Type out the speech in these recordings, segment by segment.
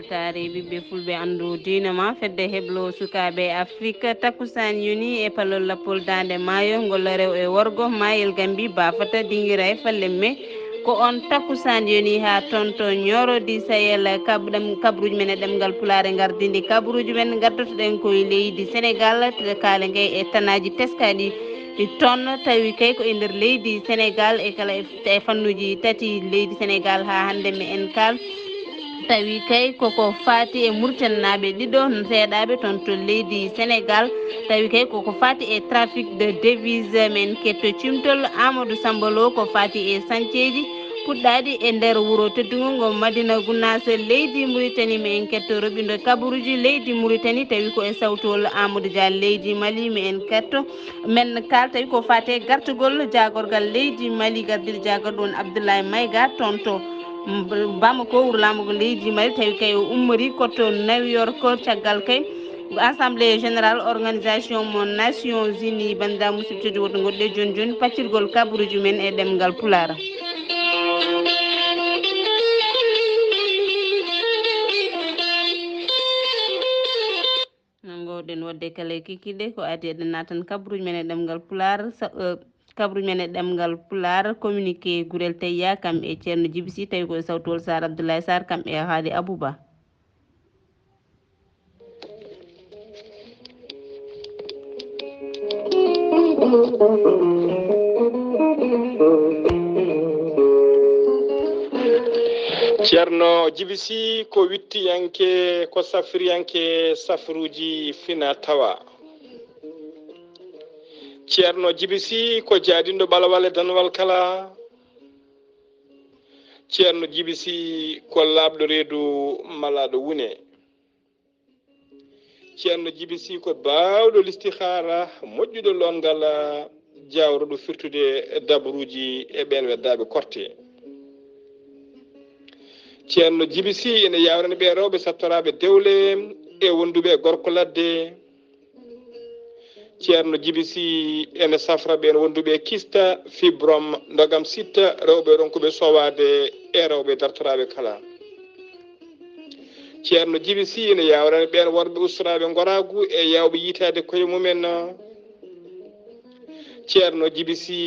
weltare ɓiɓɓe fulɓe andu diina ma fedde heblo sukaɓe afrique takusan yoni e palol lappol dande maayo ngol rew e worgo mayel gambi bafata dinguira e fallemme ko on takusan yoni ha toon to ñorodi sayel kabruji men e ɗemgal pulare gardidi kabruji men gaddotoɗen koye leydi sénégal kaale ngay e tanaji teskaɗi tonne tawi kay ko e nder leydi sénégal e kala e fannuji tati leydi sénégal ha hande mi en kal tawi kay koko fati e murtennaɓe ɗiɗo seeɗaɓe toon to leydi sénégal tawi kay koko fati e trafic de devise men ketto cimtol amadou sambalo ko fati e sanceji puɗɗaɗi e nder wuuro teddugol ngo madina gounas leydi mauritanie mi en ketto roɓindo kabaruji leydi mauritanie tawi ko e sawtol amadou dia leydi mali mi en ketto men kal tawi ko fate gartugol jagorgal leydi mali gardiɗo jagorɗo won abdoulaye mayga toon to bamako wuro lamugo leydi mali tawi kay o ummori koto new york caggal kay assemblée générale organisation mo nations unis bandira musidɓe woɗɗo goɗɗe joni joni paccirgol kabaruji men e ɗemgal pulara gowɗen wadde kala kikiɗe ko adi eɗen natan kabaruji men e ɗemgal pular kabruji men e ɗemgal pular communiqué gurel tayya kamɓe e ceerno djiby sy tawi koye sawtol sar abdoulaye sar kamɓe e haali abouba ceerno djiby sy ko wittiyanke ko safriyanke safruji fina tawa ceerno djiby sy ko jaadindo ɓalawal e danwal kala ceerno djiby sy ko laaɓɗo reedu malaɗo wune ceerno djiby sy ko bawɗo listihara moƴƴuɗo longal jawroɗo firtude dabaruji e ɓen weddaɓe korte ceerno djiby sy ene yawrani ɓe rewɓe sattoraɓe dewle e wonduɓe e gorko ladde ceerno djiby sy ene safra ɓe wonduɓe kista fibrom ndogam sitta rewɓe ronkuɓe sowade e rewɓe dartoraɓe kala ceerno djiby sy ene yawrani ɓen worɓe usturaɓe goragu e yawɓe yitade koye mumen ceerno djiby sy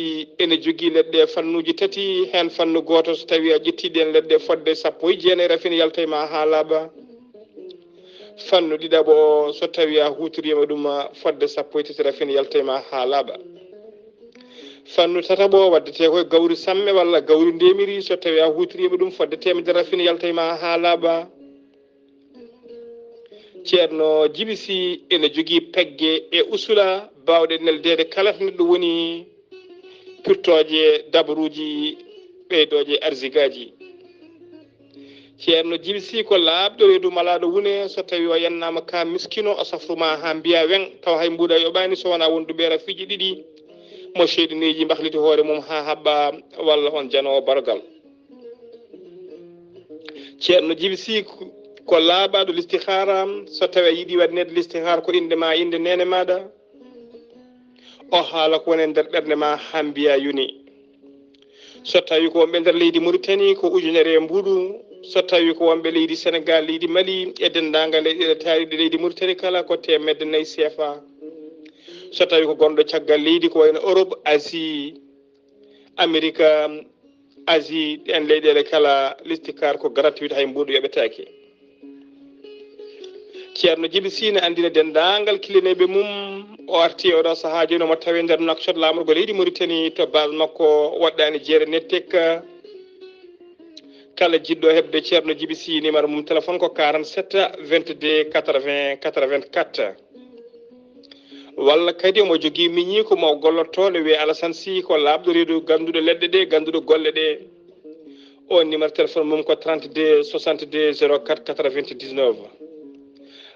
ene jogui leɗɗe fannuji tati hen fannu goto so tawi a ƴettiɗen leɗɗe fodde 19 rafina yalta ma ha laaɓa fannu ɗiɗaɓo o so tawi a hutorima ɗum fodde 13 rafina yalta ma ha laaɓa fannu tataɓo waddete koye gawri samme walla gawri ndemiri so tawi a hutorima ɗum fodde 100 rafina yalta ma ha laaɓa ceerno djiby sy ene jogui pegge e usula bawɗe neldede kala to neɗɗo woni pirtoje dabaruji ɓeydoje arsigaji ceerno djiby sy ko laaɓɗo reedu malaɗo wune so tawi o yennama ka miskino o safruma ha mbiya wen taw hay mbuuɗa yoɓani so wona wonduɓe rafiji ɗiɗi mo cheyɗineji mbahliti hoore mum ha haɓɓa walla on janowo bargal ceerno djiby sy ko laaɓaɗo listihara so tawi a yiiɗi waɗnede listihara ko inde ma inde nene maɗa o haala ko woni e nder ɓerde ma ha mbiya yoni so tawi ko wonɓe nder leydi mauritanie ko ujunere e mbuɗu so tawi ko wonɓe leydi sénégal leydi mali e dendagal leyɗe taariɗe leydi mauritanie kala ko 4 CFA so tawi ko gonɗo caggal leydi ko wayno europe asie amérique asie en leyɗele kala listikar ko gratuit hay mbuɗu yoɓetake ceerno djiby sy ne andina dendagal kilineɓe mum o arti oɗo saaha joni omo tawi nder nakshot lamorgo leydi mauritanie to base makko waɗɗani jeere nettek kala jiɗɗo hebde ceerno djiby sy numéro mum téléphone ko 47 22 80 84 walla kadi omo jogui miñi ko mo gollotto ne wiye alassane sy ko laaɓɗo reedu ganduɗo leɗɗe ɗe ganduɗo golle ɗe o numéro téléphone mum ko 32 62 04 99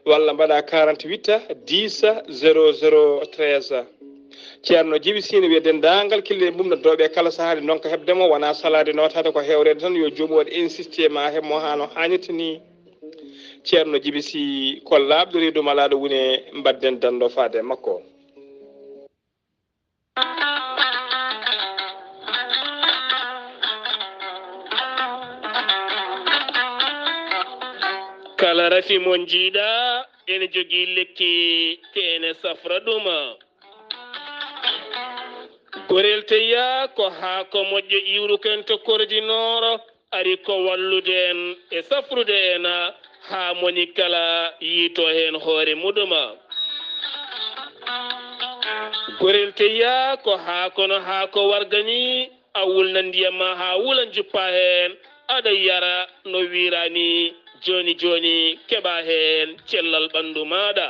walla mbaɗa 48 10 00 13 ceerno djiby sy ne wiye dendagal kille mum no dooɓe kala sahade noon ko hebdemo wona salade notade ko hewrede tan yo jomum waɗa insisté ma hebmo ha no hannirta ni ceerno djiby sy ko laaɓɗo reedu malaɗo wune mbadden dando faade makko kala rafi mon jiiɗa ene jogii lekki kene safra ɗuma gorel teya ko haako moƴƴo iwruken to koridinoro ari ko wallude en e safrude en haa moni kala yiito heen hoore muɗuma gorel teya ko haakono haako wargani a wulna ndiyam ma haa wula juppa heen aɗa yara no wirani joni joni keɓa heen cellal ɓanndu maɗa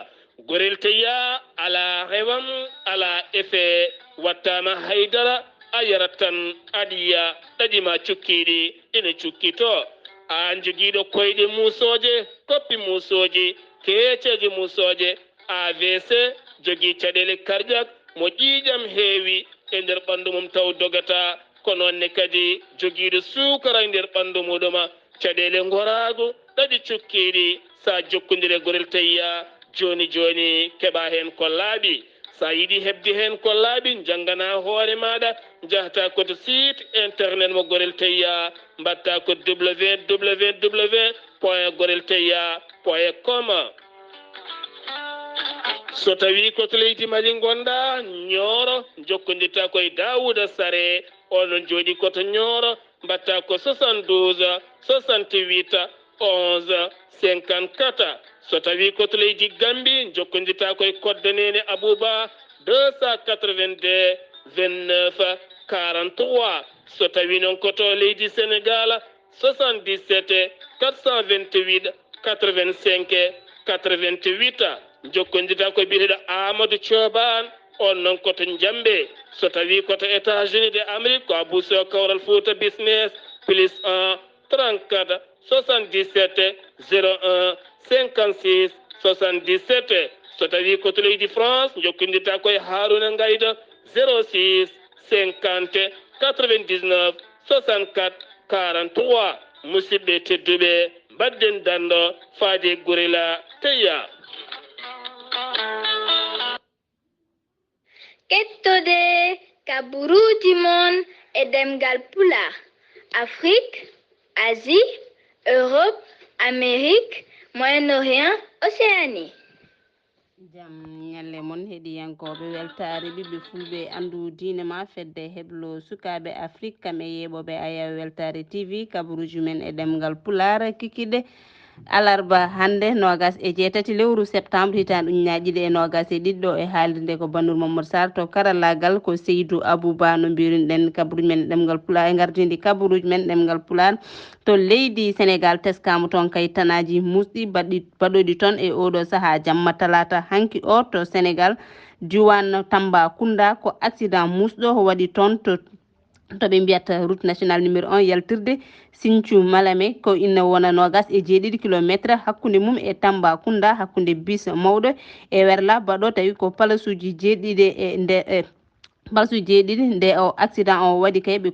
gorel teya ala rewam ala effet wattama haydara a yarat tan aɗiya ɗaɗima cukkiɗi ina cukkito an jogiiɗo koyɗe musoje koppi musoji keeceji musoje AVC jogii caɗele kardiak mo ƴiiƴam heewi e nder ɓanndu mum taw dogata ko noonne kadi jogiiɗo suukara e nder ɓanndu muɗuma caɗele ngoraagu ɗaɗi cukkiiɗi sa jokkondire gorel tayya joni joni keɓa heen ko laaɓi sa yiɗi heɓde heen ko laaɓi janngana hoore maɗa jahata koto site internet mo gorel tayya mbatta ko www.goreltayya.com so tawi koto leydi mali gonɗa ñooro jokkodirta koye Dawouda Sare onon jooɗi koto ñooro mbatta ko 72 68 11 54 so tawi koto leydi Gambi jokkodirta koye koddanene Abouba 282 29 43 so tawi noon koto leydi Sénégal 77 428 85 88 jokkondirta ko biyeteɗo Amadou Thioban on noon koto Jambe so tawi koto États-Unis de Amérique ko Abousso Kawral Fouta Business plus 1 34 77 01 56 77 so tawi koto leydi France jokkondirta koye Harouna Ngayda 06 50 99 64 43 musidɓe tedduɓe badden dando faade Gurela Teya. Kettode kaburuji mon e demgal pulaar Afrique, Asie, Europe, Amérique, Moyen-Orient, Océanie. jam ñalle mon heɗiyankoɓe weltare ɓiɓɓe fulɓe andu diine ma fedde heblo sukaɓe Afrique kamɓe yeɓoɓe aya weltare TV kabaruji men e ɗemgal pular kikiɗe alarba hande nogas e jeetati lewru septembre hitande ujunaje ɗiɗi e nogas e ɗiɗɗo e haalirde ko Bandour Mamadou Sarr to karallagal ko Seydou Abouba no mbiruɗen kabaruji men ɗemgal pular e gardidi kabaruji men ɗemgal pular to leydi Sénégal teskama toon kay tanaji musɗi baɗoɗi toon e oɗo saaha jamma talata hanki o to Sénégal diwan Tambacounda ko accident musɗo waɗi toon to ɓe mbiyata route nationale numéro 1 yaltirde Sinthiou Malame ko ina wona nogas e jeeɗiɗi kilométre hakkude mum e Tambacounda hakkude bis mawɗo e werla baɗo tawi ko palasuji jeeɗiɗi e nde palasuji jeeɗiɗi nde o accident o waɗi kay ɓe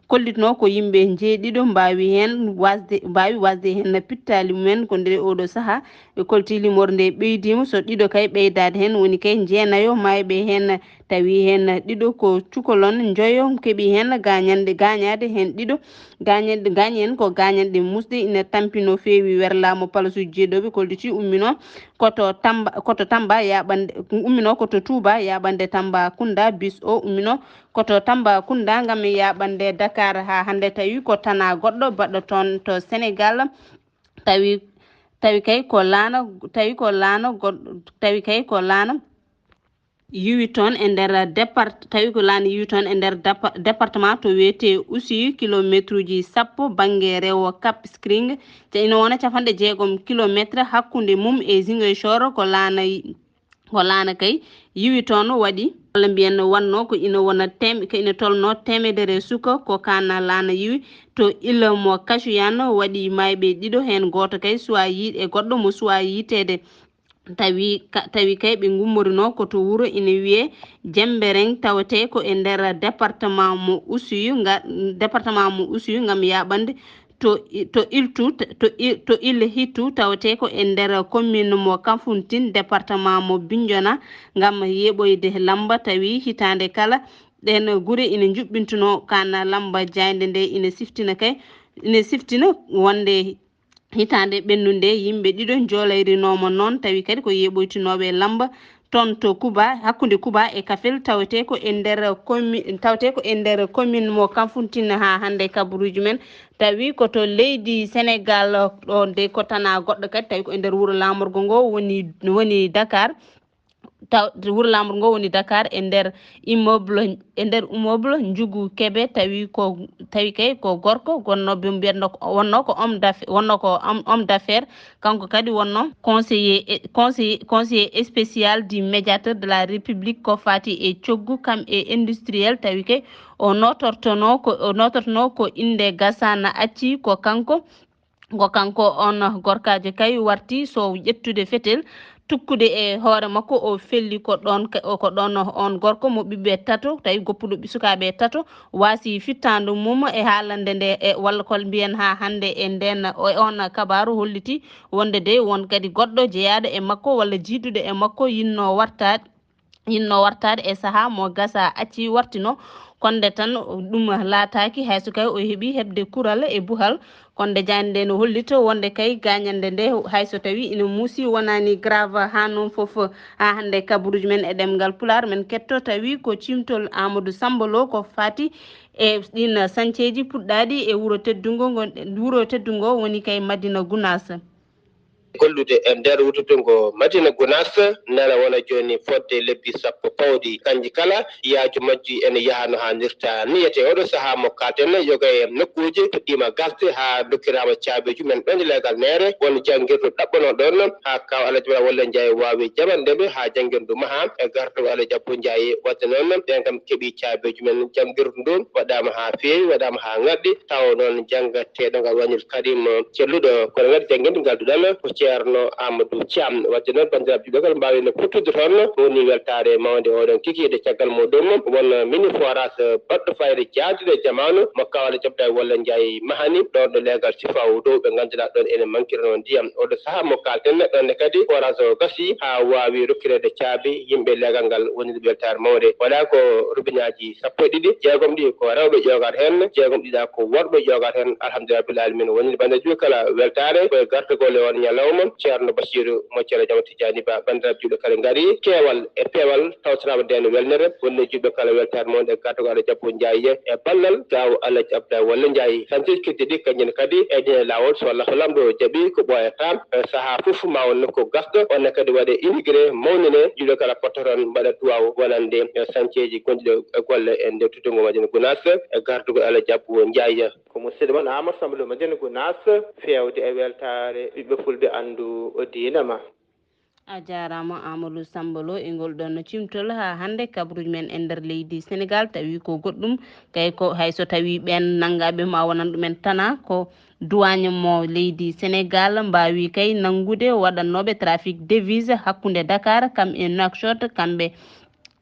kollitno ko yimɓe jeeɗiɗo mbawi wasde hen pittali mumen ko nder oɗo saaha ɓe kolti limore nde ɓeydima so ɗiɗo kay ɓeydade hen woni kay jeenayo mayɓe hen tawi hen ɗiɗo ko cukalon joyo keeɓi hen gañade hen ɗiɗo gañi hen ko gañanɗe musɗe ina tampi no feewi werlamo palasuji jeeɗoɓe kolliti ummino koto Tamba yaɓande ummino koto Touba yaɓande Tambacounda bis o ummino koto Tambacounda gam yaɓande Dakar ha hande tawi ko tana goɗɗo baɗɗo toon to Sénégal tawi kay ko laana yiwi toon e nder tawi ko laana yiwi toon e nder département to wiyete Oussouye kilométre uji 10 banggue rewo Cap Skirring te ina wona capanɗe 6 kilométre hakkude mum e Ziguinchor ko laana kay yiwi toon waɗi walla mbiyen wanno ko ina wona ko ina tolno temedere suka ko kana laana yiwi to illa mo Kasuyane waɗi mayɓe ɗiɗo hen goto kay suwa yiide e goɗɗo mo suwa yitede tawi kay ɓe gummorino koto wuuro ina wiye Jembereng tawate ko e nder département mo Oussouye gam yaɓande to Ile Hittou tawate ko e nder commune mo Kafountine département mo Bignona gam yeɓoyde lamba tawi hitande kala ɗen guure ina juɓɓintuno kana lamba jayde nde ina siftina wonde hitande ɓennunde yimɓe ɗiɗo joolayrinomo noon tawi kadi ko yeɓoytinoɓe lamba toon to Kuba hakkude Kuba e Kafel tawete ko e nder commune mo Kafountine ha hande kabaruji men tawi koto leydi Sénégal ɗo nde ko tana goɗɗo kadi tawi ko e nder wuuro lamorgo ngo woni Dakar taw wuuro lamorgo ngo woni Dakar e nder immeuble Djougou Kébé tawi kay ko gorko gonnoɓe mbiyatno wonno ko homme d'affaires kanko kadi wonno conseiller spécial du médiateur de la République ko fati e coggu kam e industriel tawi kay o notortono ko inde Gassana acci ko kanko on gorkajo kay warti so ƴettude fetel tukkude e hoore makko o felli ko ɗon on gorko mo ɓiɓɓe tato tawi goppuɗo sukaɓe tato wasi fittandu mum e haalande nde walla ko mbiyen ha hande e nden on kabaru holliti wonde de won kadi goɗɗo jeeyaɗo e makko walla jiidude e makko yinno wartade e saaha mo Gassa acci wartino konde tan ɗum laataki hayso kay o heeɓi heɓde kural e buhal konde jande nde no hollito wonde kay gañande nde hayso tawi ina muusi wonani grave ha noon foof ha hande kabaruji men e ɗemgal Pulaar men ketto tawi ko cimtol Amadou Samba Lo ko fati e ɗin sañceji puɗɗaɗi e wuuro teddungo woni kay Madina Gounass gollude e nder wuttutungo Madina Gounass nana wona joni fodde lebbi sappo pawɗi kanji kala yaaju majji ene yahano ha nirta niyete oɗo saaha mo kalten yoga e nokkuji puɗɗima gasde ha dokkirama caabeji men ɗon legal nere won janguirɗo ɗaɓɓano ɗon ha kaw Alaji Walla Ndiaye wawi jaɓandeɓe ha janguirdu maha e gartowo Alaji Abou Ndiaye wadde noon ɓen kam keeɓi caabeji men janguirdu ndu waɗama ha feewi waɗama ha ŋaɗɗi taw noon janggateɗo ngal wañil Karim celluɗo kono ŋadi janguinde ngal duɗal ko ceerno Amadou Thiam wadde noon bandiraɓe ɓe kala mbawi no pottude toon woni weltare mawde oɗon kikiɗe caggal muɗum won mini forage baɗɗo fayde jaadude jamanu mo kawale jabda Walla Ndiaye mahani ɗon ɗo legal sifaw dow ɓe ganduɗa ɗon ene manquirano ndiyam oɗo saaha mo kalten ɗonne kadi forage o gasi ha wawi rokkirede caabi yimɓe legal ngal woni weltare mawde waɗa ko robineaji sappo e ɗiɗi jeegom ɗi ko rewɓe ƴogata hen jeegom ɗiɗa ko worɓe ƴogata hen alhamdulillah rabbil alamin woni bandiraɓe kala weltare koye gartugol e on ñalawma ceerno Bassirou moccere Jama Tidiani Ba bandiraɓe juɓe kala gaari keewal e peewal tawtanama nden welnere wonni juɓe kala weltare mawde e gartugo Alaji Abou Ndiaye e ballal gaw Alaji Abdoulaye Walla Ndiaye santeji keddi ɗi kañƴen kadi e ɗine lawol so Allah lamɗo jaaɓi ko ɓoyata saaha foof ma wonno ko gasɗo wonno kadi waɗe immigré mawnine juɓe kala pottoton mbaɗa duwaw wonande santeji gonɗiɗo e golle e nder tutungo Madina Gounass e gartugo Alaji Abou Ndiaye ko musidɗo moon Amadou Samba Lo Madina Gounass fewde e weltare ɓiɓɓe fulɓe andu o diina ma a jarama Amadou Samba Lo e ngol ɗon cimtol ha hande kabaruji men e nder leydi Sénégal tawi ko goɗɗum kay ko hayso tawi ɓen nangaɓe ma wonan ɗumen tana ko douane mo leydi Sénégal mbawi kay nangude waɗannoɓe trafic devise hakkude Dakar kam e Nouakchott kamɓe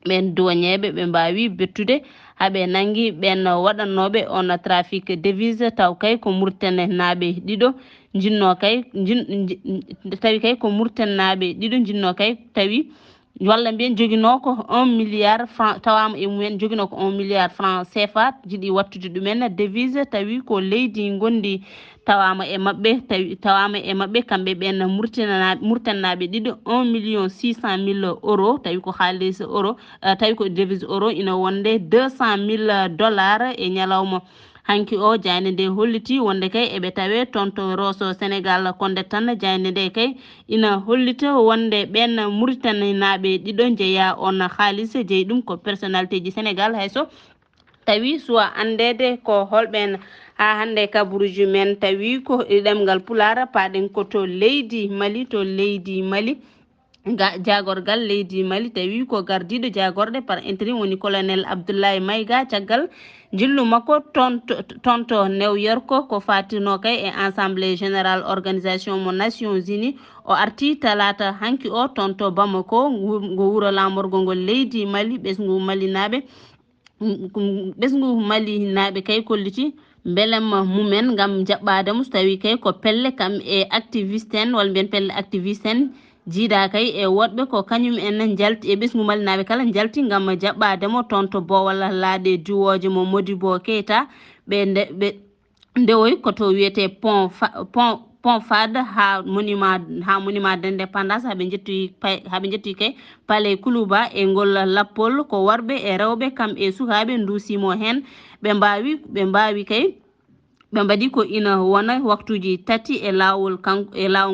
ɓen douaniéɓe ɓe mbawi bettude haɓe nangi ɓen waɗannoɓe on trafic devise taw kay ko Mauritanie naaɓe ɗiɗo jinno kay tawi kay ko Mauritanie naaɓe ɗiɗo jinno kay tawi walla mbiyen joguino ko 1 milliard franc tawama e mumen joguino ko 1 milliard franc CFA jiiɗi wattude ɗumen devise tawi ko leydi gondi tawama e mabɓe kamɓe ɓen Mauritanie ɗiɗo 1 million 600 000 euros tawi ko haalis euro tawi ko devise euro ina wonde 200 000 dollars e ñalawma hanki o jayne nde holliti wonde kay eɓe tawe toon to Rosso Sénégal konde tan jayne nde kay ina hollita wonde ɓen Mauritanie naaɓe ɗiɗo jeeya on haalis jeeyi ɗum ko personnalité ji Sénégal hayso tawi suwa andede ko holɓen ha hande kabaruji men tawi ko ɗemgal Pulaar paɗen ko to leydi Mali jagorgal leydi Mali tawi ko gardiɗo jagorɗe par intérim woni colonel Abdoulaye Maïga caggal jillu makko tonto New York ko fatino kay e assemblée générale organisation mo Nations Unies o arti talata hanki o tonto Bamako ngo wuro lamorgo ngol leydi Mali ɓesgu Mali naaɓe kay kolliti belem mumen gam jaɓɓademo so tawi kay ko pelle kam e activiste en walla mbiyen pelle activiste en jiiɗa kay e woɗɓe ko kañum en jalti e ɓesgu Mali naaɓe kala jalti gam jaɓɓademo toon to Bowal laaɗe duwoje mo Modibo Keita ɓe ndewoy koto wiyete pont pont fade ha monument d'indépendance haɓe jettoyi kay palais Koulouba e ngol lappol ko worɓe e rewɓe kam e sukaɓe dusimo hen ɓe mbawi kay ɓe mbaɗi ko ina wona waktuji tati e lawol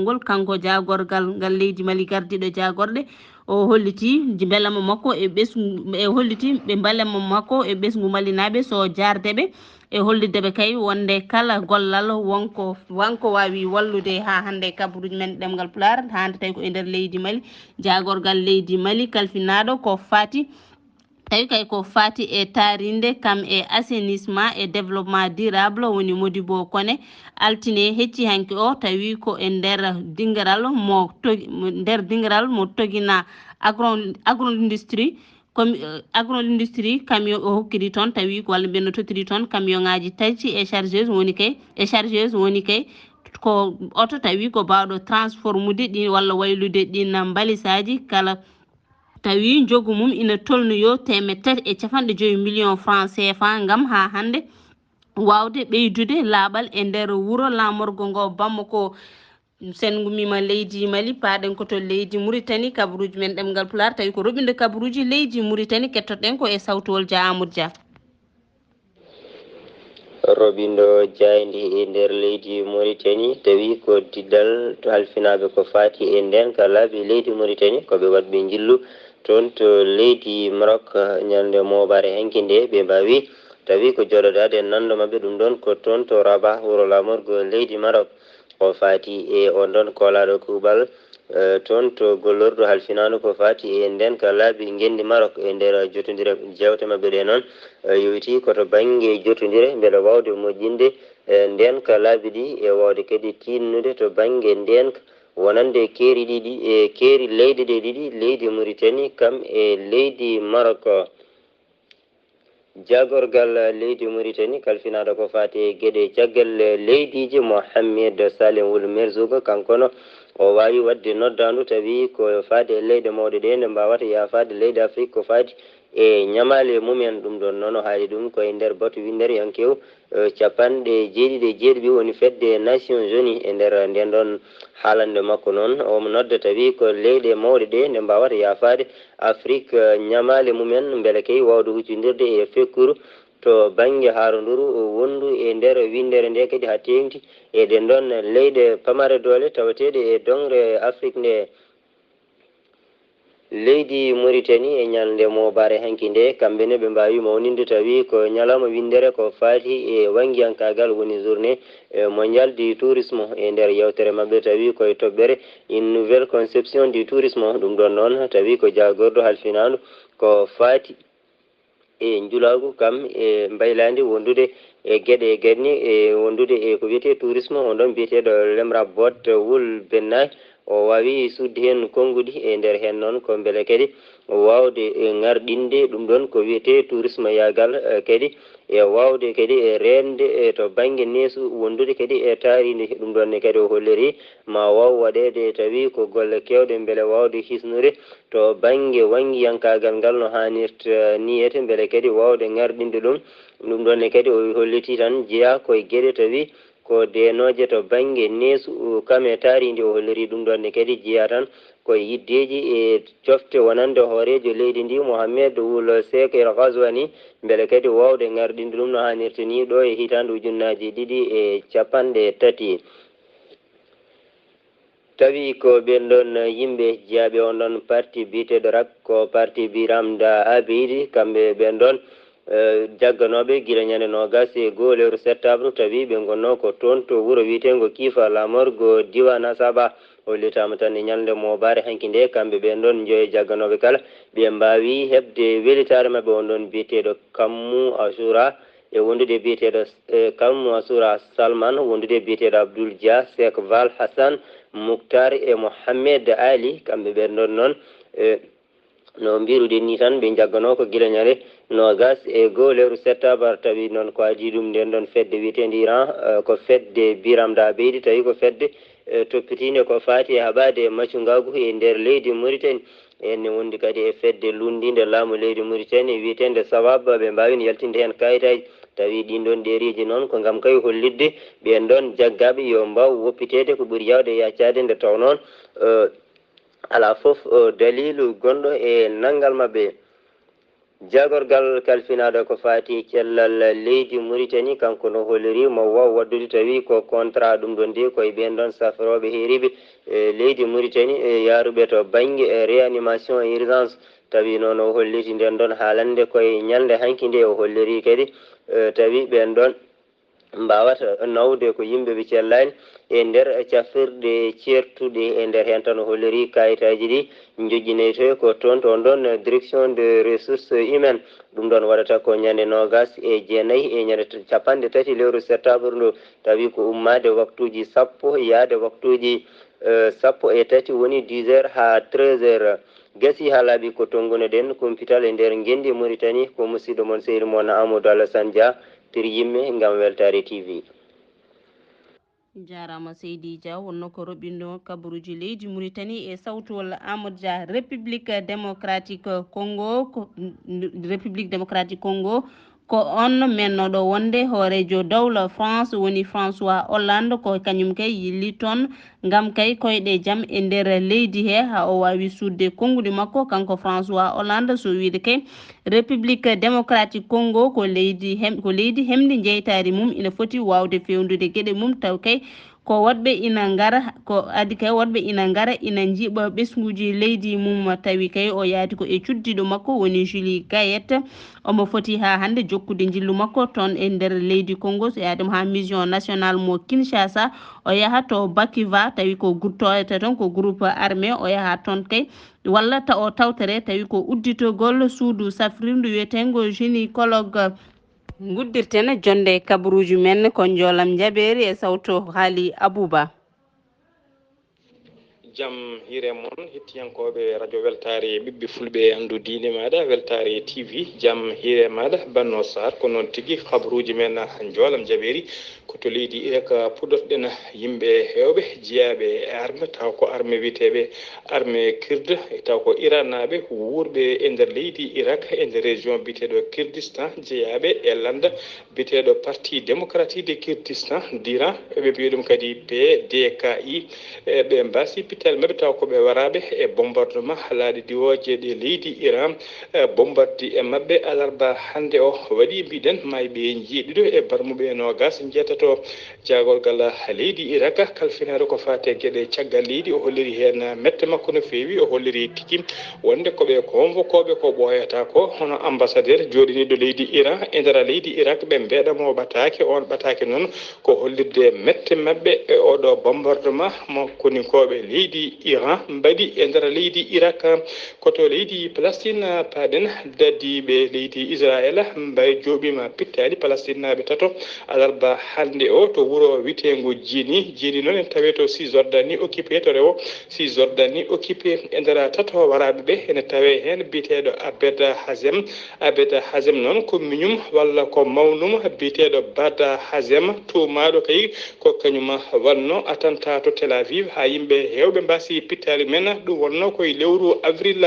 ngol kanko jagorgal ngal leydi Mali gardiɗo jagorɗe o holliti beelama makko e holliti ɓe beelama makko e ɓesgu malinaɓe so jardeɓe e hollideɓe kay wonde kala gollal wonko wawi wallude ha hande kabaruji men ɗemgal Pulaar hande tawi ko e nder leydi Mali jagorgal leydi Mali kalfinaɗo ko fati tawi kay ko fati e tarinde kam e assainissement et développement durable woni Modibo Kone altine hecci hanki o tawi ko e nder dingaral mo togina agroindustrie agroindustrie camion o hokkiri toon tawi ko walla mbiyanno tottiri toon camion ngaji tati e chargeuse woni kay ko oto tawi ko bawɗo transformude ɗi walla waylude ɗin balisaji kala tawi jogu mum ina tolnoyo 350 million francs CFA ngam ha hande wawde ɓeydude laaɓal e nder wuro lamorgo ngo Bamako sen gumima leydi Mali paɗen koto leydi Mauritanie kabaruji men ɗemgal Pulaar tawi ko roɓinde kabaruji leydi Mauritanie kettoɗen ko e sawtowol Dia Amadou Dia robindo jayndi e nder leydi Mauritanie tawi ko diddal to halfinaɓe ko fati e nden ka laabi leydi Mauritanie koɓe waɗɓe jillu toon to leydi Maroc ñande mobare henki nde ɓe mbawi tawi ko joɗodade nando mabɓe ɗum ɗon ko toon to Rabat wuro lamorgo leydi Maroc o fati e on ɗon kolaɗo kuuɓal toon to gollorɗo halfinano ko fati e nden ka laabi gendi Maroc e nder jottodire jewte mabɓe ɗe noon yowiti koto banggue jottodire beele wawde moƴƴinde nden ka laabi ɗi e wawde kadi tinnude to banggue ndenka wonande keeri ɗiɗi e keeri leydi ɗe ɗiɗi leydi Mauritanie kam e leydi Maroc jagorgal leydi Mauritanie kalfinaɗo ko fati e gueɗe caggal leydiji Mohamed Salim Wul Merzouga kankono o wawi wadde noddandu tawi ko faade e leyɗe mawɗe ɗe nde mbawata yafade leydi Afrique ko fati e ñamale mumen ɗum ɗon noon o haali ɗum koye nder batu windere yankew capanɗe jeeɗiɗi woni fedde Nations Unies e nder nden ɗon haalande makko noon omo nodda tawi ko leyɗe mawɗe ɗe nde mbawata yafade Afrique ñamale mumen beele kay wawde huccodirde e fekkuru to banggue haaranduru wondu e nder windere nde kadi ha tengti e ɗen ɗon leyɗe pamare doole tawateɗe e dongre Afrique nde leydi Mauritanie e ñalde mobare hanki nde kamɓene ɓe mbawi mawninde tawi ko ñalawma windere ko faati e wangiyankagal woni journée mondial du tourisme e nder yewtere mabɓe tawi koye toɓɓere une nouvelle conception du tourisme ɗum ɗon noon tawi ko jagorɗo halfinandu ko faati e julagu kam e mbaylandi wondude e gueɗe ganni e wondude e ko wiyete tourisme on ɗon mbiyeteɗo Lemra Bot Wul Bennayi o wawi sudde hen konnguɗi e nder hen noon ko beele kadi wawde ngarɗinde ɗum ɗon ko wiyete tourisme yagal kadi e wawde kadi e rende to banggue neesu wondude kadi e taaride ɗum ɗonne kadi o holliri ma waw waɗede tawi ko golle kewɗe beele wawde hisnude to banggue wangiyankagal ngal no hannirta niyete beele kadi wawde ngarɗinde ɗum ɗonne kadi o holliti tan jeeya koye gueɗe tawi ko denoje to banggue neesu kam e taaride o holliri ɗum ɗonne kadi jeeya tan koye yiddeji e cofte wonande hoorejo leydi ndi Mohamed Wul Seck El Ghazouani beele kadi wawde ngarɗinde ɗum no hannirta ni ɗo e hitande ujunnaji ɗiɗi e capanɗe tati tawi ko ɓen ɗon yimɓe jeeyaɓe on ɗon parti biteɗo RAK ko parti Biramda Abidi kamɓe ɓen ɗon jagganoɓe guila ñande nogas e goho lewru septembre tawi ɓe gonno ko toon to wuuro wiyetengo Kifa lamorgo diwan Asaba hollitama tan e ñalde mobare hanki nde kamɓe ɓen ɗon joyi jagganoɓe kala ɓe mbawi hebde welitare mabɓe on ɗon biyeteɗo Kammu Asura e wondude biyeteɗo Kammu Asura Salman wondude biyeteɗo Abdoul Dia Seck Val Hassan Mouktar e Mohamed Ali kamɓe ɓen ɗon noon no mbiruɗen ni tan ɓe jaggano ko guila ñande nogas e goho lewru septembre tawi noon ko adi ɗum nden ɗon fedde wiyetede Iran ko fedde Biramda Beydi tawi ko fedde toppitinde ko fati e haɓade maccugagu e nder leydi Mauritanie enne wondi kadi e fedde lundinde laamu leydi Mauritanie wiyetede Sawab ɓe mbawino yaltinde hen kayitaji tawi ɗin ɗon ɗeriji noon ko ngam kay hollidde ɓen ɗon jaggaɓe yo mbaw woppitede ko ɓuuri yawde yaccade nde taw noon ala fof dalilu gonɗo e nanngal maɓɓe. jagorgal kalfinaɗo ko fati cellal leydi Mauritanie kanko no holliri mo waw waddude tawi ko contrat ɗum ɗon de koye ɓen ɗon safroɓe heeriɓe leydi Mauritanie yaruɓe to banggue réanimation et urgence tawi noon o holliti nden ɗon haalande koye ñalde hanki nde o holliri kadi tawi ɓen ɗon mbawata nawde ko yimɓeɓe cellani e nder cafrirɗe certuɗe e nder hen tan o holliri kayitaji ɗi jojjineyto ko toon ɗon direction de ressources humaines ɗum ɗon waɗata ko ñande nogas e jeenayyi e ñande capanɗe tati lewru septembre ndu tawi ko ummade waktuji sappo yaade waktuji sappo e tati woni 10 heures ha 13 heures gasi ha laaɓi ko tonguno ɗen kumpital e nder gendi Mauritanie ko musidɗo moon seydi moon Amadou Alassane Dia tir yimɓe ngam Weltare TV. jarama Seydi Dia wonno ko roɓindo kabaruji leydi Mauritanie e sawtol Amadou Dia. République démocratique Congo ko on mennoɗo wonde hoorejo dawla France woni François Hollande ko kañum kay yilli toon ngam kay koyɗe jaam e nder leydi he ha o wawi sudde konngudi makko kanko François Hollande so wiide kay République démocratique Congo ko leydi hemdi jeytari mum ina foti wawde fewnude gueɗe mum taw kay ko wadɓe ina ngara ko adi kay wadɓe ina ngara ina jiiɓa ɓesguji leydi mum tawi kay o yaadi ko e cuddiɗo makko woni Julie Gayet omo foti ha hande jokkude jillu makko toon e nder leydi Congo so yaadima ha mission nationale mo Kinshasa o yaha to Bakiva tawi ko toyata toon ko groupe armé o yaha toon kay walla ta o tawtere tawi ko udditogol suudu safrindu wiyetengo gynécologue guddirten jonde kabaruji men ko joolam jaɓeri e sawto haali Abouba. jam hiire moon hettiyankoɓe radio weltare ɓiɓɓe fulɓe andu diine maɗa weltare TV jam hiire maɗa banno sar ko noon tigui kabaruji men joolam jaɓeri ko to leydi Irak puɗɗotoɗen yimɓe hewɓe jeeyaɓe arme taw ko arme wiyeteɓe arme kurde taw ko Iran naɓe wurɓe e nder leydi Irak e nder région biteɗo Kurdistan jeeyaɓe e landa biteɗo parti démocratique de Kurdistan d'Iran ɓe mbiya ɗum kadi PDKI ɓe mbasi pital mabɓe taw koɓe waraɓe e bombardement laaɗi diwoje ɗe leydi Iran bombardi e mabɓe alarba hande o waɗi mbiɗen mayɓe jeeɗiɗo e barmuɓe nogas jeetato jagorgal leydi Irak kalfinare ko fate gueɗe caggal leydi o holliri hen mette makko no fewi o holliri tigui wonde koɓe convoquoɓe ko ɓoyata ko hono ambassadeur joɗiniɗo leydi Iran e nder leydi Irak ɓe mbeɗamo ɓatake on ɓatake noon ko hollirde mette mabɓe e oɗo bombardement mo konikoɓe leydi Iran mbaɗi e nder leydi Irak koto leydi Palestine paɗen daddiɓe leydi Israël mbay joɓima pittali Palestine naɓe tato alarba hande o to wuuro witengo jini noon en tawe to Cisjordanie occupé to rewo Cisjordanie occupé e nder tato waraɓe ɓe ene tawe hen biteɗo Abed Hazem noon ko miñum walla ko mawnum biteɗo Bada Hazem tumaɗo kay ko kañum wanno attentat to Tel Aviv ha yimɓe hewɓe mbasi pittali men ɗum wonno koye lewru avril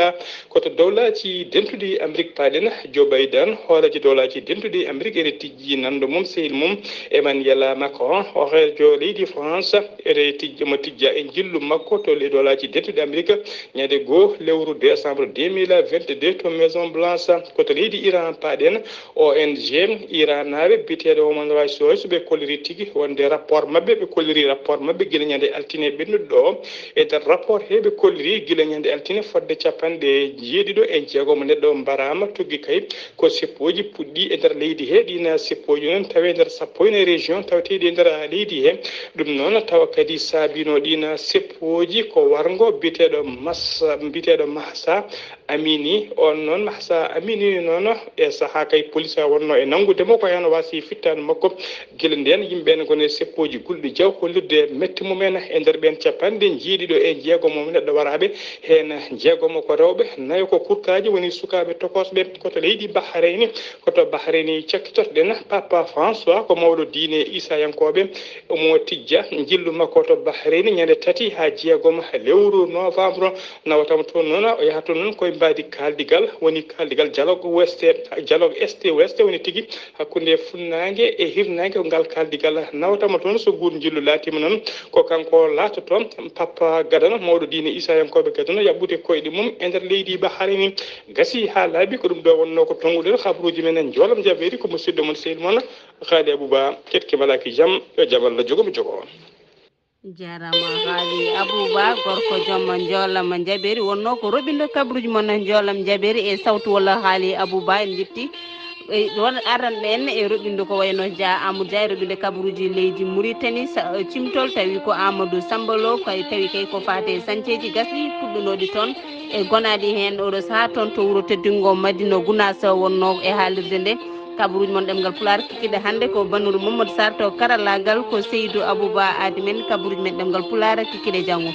koto dowlaji dentuɗi Amérique paɗen Joe Biden hoorejo dowlaji dentuɗi Amérique ene tijji nando mum sehil mum Emmanuel Macron horejo leydi France ene mo tijja e jillu makko to le dowlaji dentuɗi Amérique ñande goo lewru décembre 2022 to Maison Blanche koto leydi Iran paɗen ONG Iran naɓe biteɗo Human Rights Watch ɓe kolliri tigui wonde rapport mabɓe ɓe kolliri rapport mabɓe guila ñande altine ɓennuɗo ɗo e nder rapport he ɓe kolliri guila ñande altine fodde capanɗe jeeɗiɗo e jeegomo neɗɗo mbarama tugui kay ko seppoji puɗɗi e nder leydi he ɗina seppoji noon tawe nder sappo ene région tawateɗi e nder leydi he ɗum noon tawa kadi saabino ɗina seppoji ko wargo biteɗo Mahsa Amini on noon Mahsa Amini noon e saaha kay police wonno e nanggudemo ko hen wasi fittanu makko guila nden yimɓe gone seppoji gulɗi jaw hollirde metti mumen e nder ɓen capanɗe jeeɗiɗo e jeegomo neɗɗo waraɓe hen jeegomo ko rewɓe nayo ko kurkaji woni sukaɓe tokosɓe koto leydi Bahrain koto Bahrain cakkitotoɗen Papa François ko mawɗo diine Isayankoɓe omo tijja jillu makko to Bahrain ñande tati ha jeegom lewru novembre nawatamo toon noon o yaha toon noon koye mbadi kaldigal woni kaldigal dialogue est west woni tigi hakkunde funnaange e hirnaange ko ngal kaldigal nawtama toon so guur jillu laatima noon ko kanko laatoto papa gadana mawɗo diine isayankoɓe gadana yaɓɓude koyɗe mum e nder leydi baharini gasi ha laaɓi ko ɗum ɗo wonno ko tonguɗen habaruji men en joolam jabeeri ko musidɗo mon sehil moon haali abouba ketke malaki jaam yo jaam Allah jogomo jogo jarama haali abouba gorko jomma joolama jaɓeri wonno ko roɓindo kabruji mon joolam jaɓeri e sawtu walla haali abouba en jetti won aranɓe en e roɓindo ko wayno dia amadou dia e roɓinde kabruji leydi Mauritanie cimtol tawi ko amadou sambalo kay tawi kay ko fate sanceji gasɗi puɗɗunoɗi toon e gonadi hen oɗo saaha toon to wuuro teddingo madina gounasa wonno e haalirde nde kabaruji mon ɗemgal pular kikiɗe hannde ko bannouru Mamadou Sarr to karallagal ko Seydou Abouba adi men kabaruji men ɗemgal pular kikiɗe janggo